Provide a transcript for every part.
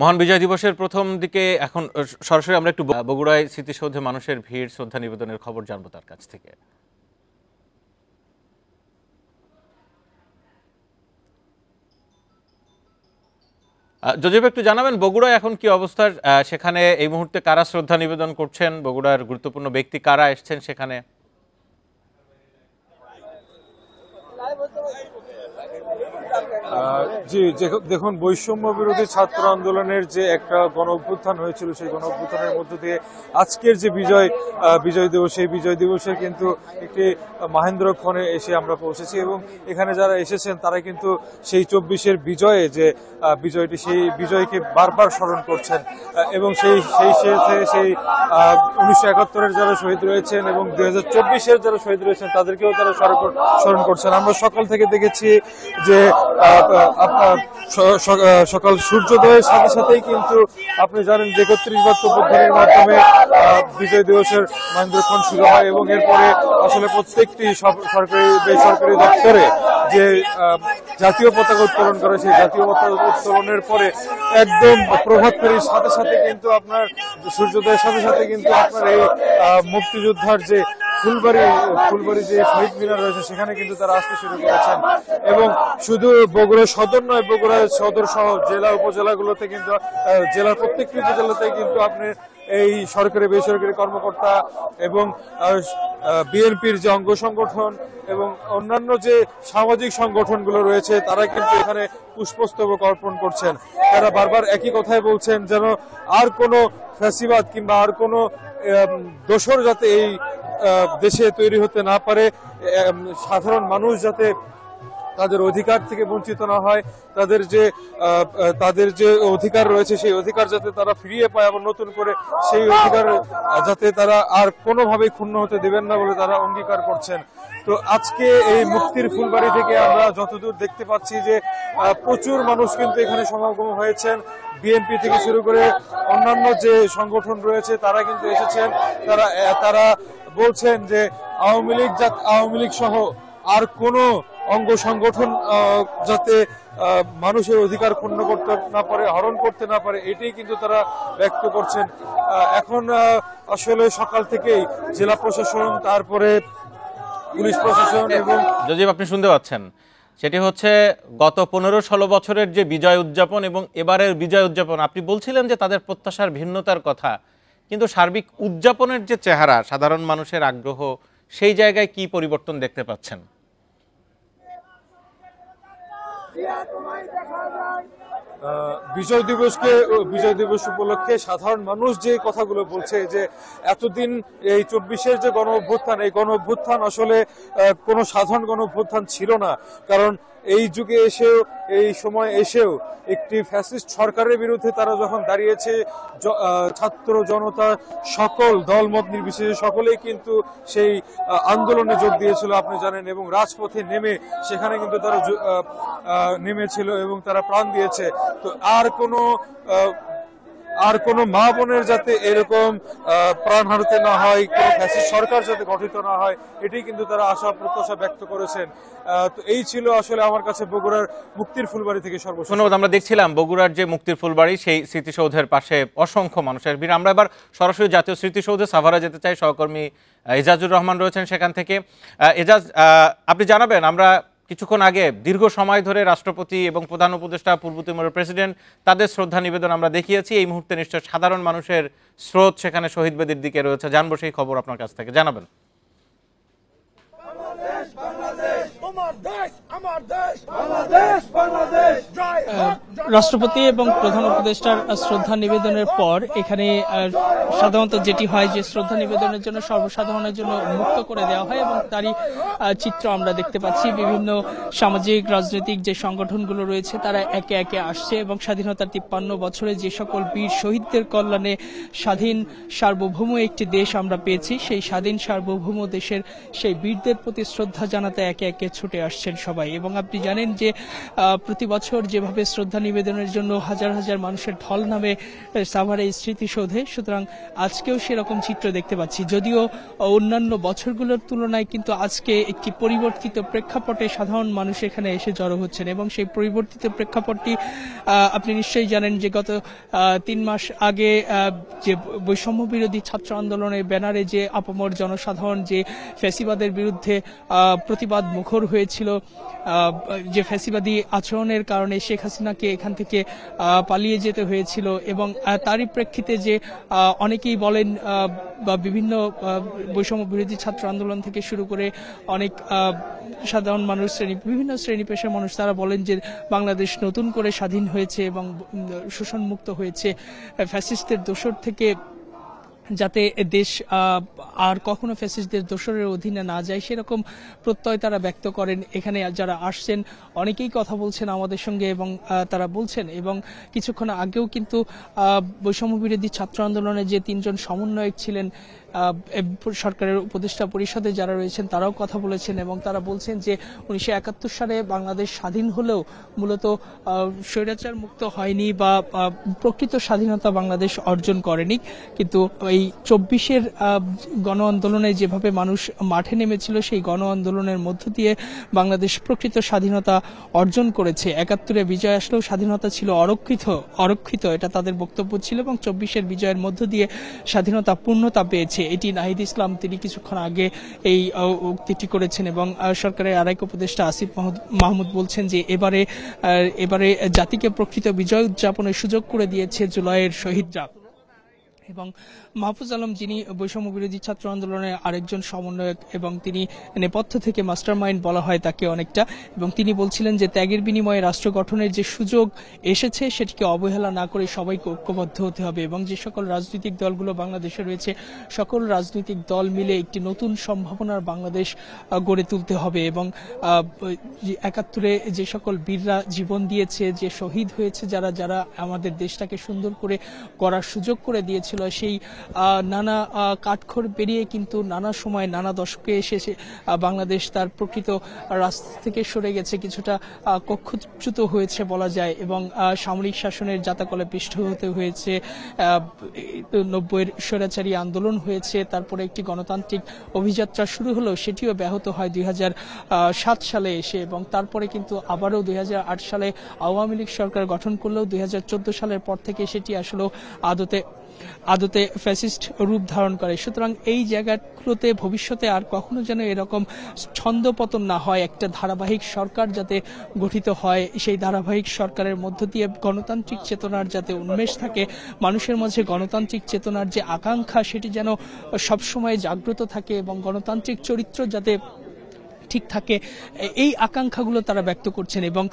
মহান বিজয় দিবসের প্রথম দিকে এখন সরাসরি আমরা একটু বগুড়ায় স্মৃতিসৌধে মানুষের ভিড়, শ্রদ্ধা নিবেদনের খবর জানবো তার কাছ থেকে। জজিব, একটু জানাবেন বগুড়ায় এখন কি অবস্থা, সেখানে এই মুহূর্তে কারা শ্রদ্ধা নিবেদন করছেন, বগুড়ার গুরুত্বপূর্ণ ব্যক্তি কারা এসেছেন সেখানে? জি, দেখুন, বৈষম্য বিরোধী ছাত্র আন্দোলনের যে একটা গণ অভ্যুত্থান হয়েছিল, সেই গণ অভ্যুত্থানের মধ্য দিয়ে আজকের যে বিজয় দিবস, সেই বিজয় দিবসে কিন্তু একটি মাহেন্দ্রক্ষণে এসে আমরা পৌঁছেছি এবং এখানে যারা এসেছেন তারা কিন্তু সেই 24-এর বিজয়ে যে বিজয়টি, সেই বিজয়কে বারবার স্মরণ করছেন এবং সেই 1971-এর যারা শহীদ রয়েছেন এবং 2024-এর যারা শহীদ রয়েছেন তাদেরকেও তারা স্মরণ করছেন। আমরা সকাল থেকে দেখেছি যে সকাল সূর্যোদয়ের সাথে সাথেই কিন্তু আপনি জানেন যে 31 অভ্যুত্থানের মাধ্যমে বিজয় দিবসের মাহেন্দ্রক্ষণ শুরু হয় এবং এরপরে আসলে প্রত্যেকটি সরকারি বেসরকারি দপ্তরে যে জাতীয় পতাকা উত্তোলন করে, সেই জাতীয় পতাকা উত্তোলনের পরে একদম প্রভাত ফেরির সাথে সাথে কিন্তু আপনার সূর্যোদয়ের সাথে সাথে কিন্তু আপনার এই মুক্তিযোদ্ধার যে ফুলবাড়ি যে শহীদ মিনার রয়েছে সেখানে কিন্তু তারা আসতে শুরু করেছেন এবং শুধু বগুড়া সদর নয়, বগুড়া সদর সহ জেলা উপজেলাগুলোতে কিন্তু জেলার প্রত্যেকটি উপজেলাতে কিন্তু আপনি এই সরকারি বেসরকারি কর্মকর্তা এবং বিএনপির যে অঙ্গ সংগঠন এবং অন্যান্য যে সামাজিক সংগঠনগুলো রয়েছে তারা কিন্তু এখানে পুষ্পস্তবক অর্পণ করছেন। তারা বারবার একই কথাই বলছেন, যেন আর কোনো ফ্যাসিবাদ কিংবা আর কোনো দোসর যাতে এই দেশে তৈরি হতে না পারে, সাধারণ মানুষ যাতে তাদের অধিকার থেকে বঞ্চিত না হয়, তাদের যে অধিকার রয়েছে সেই অধিকার যাতে তারা ফিরিয়ে পায় এবং নতুন করে সেই অধিকার যাতে তারা আর কোনোভাবেই ক্ষুণ্ণ হতে দেবেন না বলে তারা অঙ্গীকার করছেন। তো আজকে এই মুক্তির ফুলবাড়ি থেকে আমরা যতদূর দেখতে পাচ্ছি যে প্রচুর মানুষ কিন্তু এখানে সমাগম হয়েছেন। বিএনপি থেকে শুরু করে অন্যান্য যে সংগঠন রয়েছে তারা কিন্তু এসেছেন। তারা বলছেন যে আওয়ামী লীগ সহ আর কোনো অঙ্গ সংগঠন যাতে মানুষের অধিকার ক্ষুণ্ণ করতে না পারে, হরণ করতে না পারে, এটাই কিন্তু তারা ব্যক্ত করছেন। এখন আসলে সকাল থেকেই জেলা প্রশাসন, তারপরে পুলিশ প্রশাসন এবং জজিব, আপনি শুনতে পাচ্ছেন, সেটি হচ্ছে গত 15-16 বছরের যে বিজয় উদযাপন এবং এবারের বিজয় উদযাপন। আপনি বলছিলেন যে তাদের প্রত্যাশার ভিন্নতার কথা, কিন্তু সার্বিক উদযাপনের যে চেহারা, সাধারণ মানুষের আগ্রহ, সেই জায়গায় কি পরিবর্তন দেখতে পাচ্ছেন? বিজয় দিবস উপলক্ষে সাধারণ মানুষ যে কথাগুলো বলছে যে এতদিন এই 24-এর যে গণ অভ্যুত্থান, এই গণ অভ্যুত্থান আসলে কোনো সাধারণ গণ অভ্যুত্থান ছিল না। কারণ এই যুগে এসেও, এই সময় এসেও একটি ফ্যাসিস্ট সরকারের বিরুদ্ধে তারা যখন দাঁড়িয়েছে, ছাত্র জনতা সকল দলমত নির্বিশেষে সকলেই কিন্তু সেই আন্দোলনে যোগ দিয়েছিল আপনি জানেন, এবং রাজপথে নেমে সেখানে কিন্তু তারা নেমেছিল এবং তারা প্রাণ দিয়েছে। তো আর কোনো মা বোনের যাতে এরকম প্রাণ হারাতে না হয়, কোনো ফ্যাসিস্ট সরকার যাতে গঠিত না হয়, এটাই কিন্তু তারা আশা প্রত্যাশা ব্যক্ত করেছেন। তো এই ছিল আসলে আমার কাছে বগুড়ার মুক্তির ফুলবাড়ি থেকে সর্বশেষ। ধন্যবাদ। আমরা দেখছিলাম বগুড়ার যে মুক্তির ফুলবাড়ি, সেই স্মৃতিসৌধের পাশে অসংখ্য মানুষের ভিড়। আমরা এবার সরাসরি জাতীয় স্মৃতিসৌধে সাভারে যেতে চাই। সহকর্মী এজাজুর রহমান রয়েছেন সেখান থেকে। এজাজ, আপনি জানাবেন, আমরা কিছুক্ষণ আগে দীর্ঘ সময় ধরে রাষ্ট্রপতি এবং প্রধান উপদেষ্টা, পূর্ব তিমুরের প্রেসিডেন্ট, তাদের শ্রদ্ধা নিবেদন আমরা দেখিয়েছি। এই মুহূর্তে নিশ্চয় সাধারণ মানুষের স্রোত সেখানে শহীদ বেদির দিকে রয়েছে। জানবো সেই খবর আপনার কাছ থেকে, জানাবেন। রাষ্ট্রপতি এবং প্রধান উপদেষ্টার শ্রদ্ধা নিবেদনের পর এখানে সাধারণত যেটি হয় যে শ্রদ্ধা নিবেদনের জন্য সর্বসাধারণের জন্য মুক্ত করে দেওয়া হয় এবং তারই চিত্র আমরা দেখতে পাচ্ছি। বিভিন্ন সামাজিক রাজনৈতিক যে সংগঠনগুলো রয়েছে তারা একে একে আসছে এবং স্বাধীনতার 53 বছরে যে সকল বীর শহীদদের কল্যাণে স্বাধীন সার্বভৌম একটি দেশ আমরা পেয়েছি, সেই স্বাধীন সার্বভৌম দেশের সেই বীরদের প্রতি শ্রদ্ধা জানাতে একে একে ছুটে আসছেন সবাই। এবং এবং আপনি জানেন যে প্রতি বছর যেভাবে শ্রদ্ধা নিবেদনের জন্য হাজার হাজার মানুষের ঢল নামে সাভারে স্মৃতিসৌধে, সুতরাং আজকেও সেরকম চিত্র দেখতে পাচ্ছি। যদিও অন্যান্য বছরগুলোর তুলনায় কিন্তু আজকে একটি পরিবর্তিত প্রেক্ষাপটে সাধারণ মানুষ এখানে এসে জড়ো হচ্ছেন এবং সেই পরিবর্তিত প্রেক্ষাপটটি আপনি নিশ্চয়ই জানেন যে গত 3 মাস আগে যে বৈষম্য বিরোধী ছাত্র আন্দোলনের ব্যানারে যে আপামর জনসাধারণ যে ফ্যাসিবাদের বিরুদ্ধে প্রতিবাদ মুখর হয়েছিল, যে ফ্যাসিবাদী আচরণের কারণে শেখ হাসিনাকে এখান থেকে পালিয়ে যেতে হয়েছিল এবং তারই প্রেক্ষিতে যে অনেকেই বলেন বা বিভিন্ন বৈষম্য বিরোধী ছাত্র আন্দোলন থেকে শুরু করে অনেক সাধারণ মানুষ বিভিন্ন শ্রেণী পেশার মানুষ তারা বলেন যে বাংলাদেশ নতুন করে স্বাধীন হয়েছে এবং শোষণমুক্ত হয়েছে, ফ্যাসিস্টদের দোসর থেকে যাতে দেশ আর কখনো ফ্যাসিস্টদের দোসরের অধীনে না যায় সেরকম প্রত্যয় তারা ব্যক্ত করেন। এখানে যারা আসছেন অনেকেই কথা বলছেন আমাদের সঙ্গে এবং তারা বলছেন, এবং কিছুক্ষণ আগেও কিন্তু বৈষম্য বিরোধী ছাত্র আন্দোলনে যে 3 জন সমন্বয়ক ছিলেন সরকারের উপদেষ্টা পরিষদে যারা রয়েছেন তারাও কথা বলেছেন এবং তারা বলছেন যে 1971 সালে বাংলাদেশ স্বাধীন হলেও মূলত স্বৈরাচার মুক্ত হয়নি বা প্রকৃত স্বাধীনতা বাংলাদেশ অর্জন করেনি, কিন্তু এই 24-এর গণ আন্দোলনে যেভাবে মানুষ মাঠে নেমেছিল সেই গণ আন্দোলনের মধ্য দিয়ে বাংলাদেশ প্রকৃত স্বাধীনতা অর্জন করেছে। 71-এ বিজয় আসলেও স্বাধীনতা ছিল অরক্ষিত, এটা তাদের বক্তব্য ছিল এবং 24-এর বিজয়ের মধ্য দিয়ে স্বাধীনতা পূর্ণতা পেয়েছে। এটি নাহিদ ইসলাম তিনি কিছুক্ষণ আগে এই উক্তিটি করেছেন এবং সরকারের আরেক উপদেষ্টা আসিফ মাহমুদ বলছেন যে এবারে জাতিকে প্রকৃত বিজয় উদযাপনের সুযোগ করে দিয়েছে জুলাইয়ের শহীদরা। এবং মাহফুজ আলম যিনি বৈষম্য বিরোধী ছাত্র আন্দোলনের আরেকজন সমন্বয়ক এবং তিনি নেপথ্য থেকে মাস্টার মাইন্ড বলা হয় তাকে অনেকটা, এবং তিনি বলছিলেন যে ত্যাগের বিনিময়ে রাষ্ট্র গঠনের যে সুযোগ এসেছে সেটিকে অবহেলা না করে সবাইকে ঐক্যবদ্ধ হতে হবে এবং যে সকল রাজনৈতিক দলগুলো বাংলাদেশে রয়েছে সকল রাজনৈতিক দল মিলে একটি নতুন সম্ভাবনার বাংলাদেশ গড়ে তুলতে হবে এবং 71-এ যে সকল বীররা জীবন দিয়েছে, যে শহীদ হয়েছে, যারা আমাদের দেশটাকে সুন্দর করে গড়ার সুযোগ করে দিয়েছিল, সেই নানা কাঠখড় পেরিয়ে কিন্তু নানা সময় নানা দশকে এসে বাংলাদেশ তার প্রকৃত রাস্তা থেকে সরে গেছে, কিছুটা কক্ষচ্যুত হয়েছে বলা যায় এবং সামরিক শাসনের জাতাকলে পিষ্ট হতে হয়েছে। 90-এর স্বৈরাচারী আন্দোলন হয়েছে, তারপরে একটি গণতান্ত্রিক অভিযাত্রা শুরু হলো, সেটিও ব্যাহত হয় 2007 সালে এসে এবং তারপরে কিন্তু আবারও 2008 সালে আওয়ামী লীগ সরকার গঠন করলেও 2014 সালের পর থেকে সেটি আসলে আদতে ফ্যাসিস্ট রূপ ধারণ করে। সুতরাং এই জায়গাগুলোতে ভবিষ্যতে আর কখনো যেন এরকম ছন্দপতন না হয়, একটা ধারাবাহিক সরকার যাতে গঠিত হয়, সেই ধারাবাহিক সরকারের মধ্য দিয়ে গণতান্ত্রিক চেতনার যাতে উন্মেষ থাকে, মানুষের মাঝে গণতান্ত্রিক চেতনার যে আকাঙ্ক্ষা সেটি যেন সবসময় জাগ্রত থাকে এবং গণতান্ত্রিক চরিত্র যাতে ঠিক থাকে, এই আকাঙ্ক্ষাগুলো তারা ব্যক্ত করছেন। এবং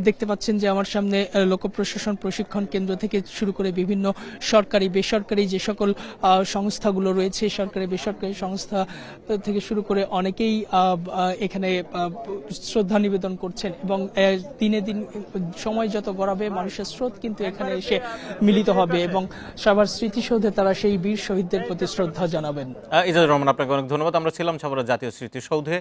দেখতে পাচ্ছেন যে আমার সামনে লোক প্রশাসন প্রশিক্ষণ কেন্দ্র থেকে শুরু করে বিভিন্ন সরকারি বেসরকারি যে সকল সংস্থাগুলো রয়েছে, সরকারি বেসরকারি সংস্থা থেকে শুরু করে অনেকেই এখানে শ্রদ্ধা নিবেদন করছেন এবং দিনে দিন সময় যত গড়াবে মানুষের স্রোত কিন্তু এখানে এসে মিলিত হবে এবং সবার স্মৃতিসৌধে তারা সেই বীর শহীদদের প্রতি শ্রদ্ধা জানাবেন। ইজাজুর রহমান, আপনাকে অনেক ধন্যবাদ। আমরা ছিলাম সাভারের জাতীয় স্মৃতিসৌধে।